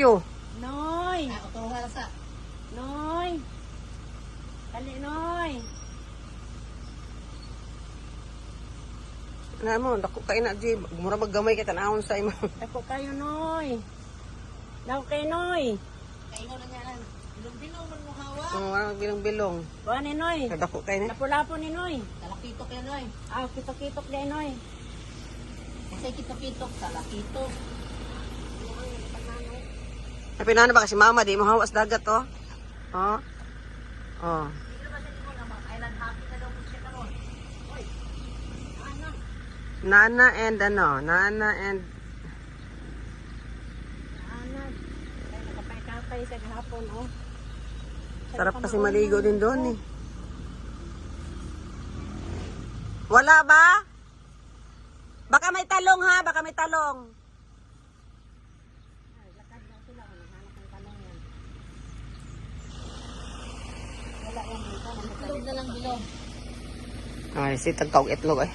Yo. Noy! Noy! Dali, Noy! Na mo, dako kay na di mura maggamay kay tanawon sa imo. Ako kayo, Noy! Daw kay Noy! Kaingon na nga lang. Bilong-bilong man mo hawa. Ang bilong-bilong. Buwan ni Noy! Dako kay na. Lapo-lapo ni Noy! Talakitok yan, oy. Kitok-kitok di Noy! Kasi kitok-kitok, talakitok. Ay pinana ba kasi mama di mo hawas dagat oh. Oh. Oh. Hindi naman sa mo naman. Island happy na daw mo siya karon. Oy. Ano? Nana and Nana and Anak! Ay, nakapay-kapay sa gahapon, oh. sarap kasi maligo din doon eh. Wala ba? Baka may talong ha, baka may talong. Lakad lang sila, naghanap ng talong yan. Wala yan dito. Bilog na lang bilog. Ay, si tagkaw itlog ay.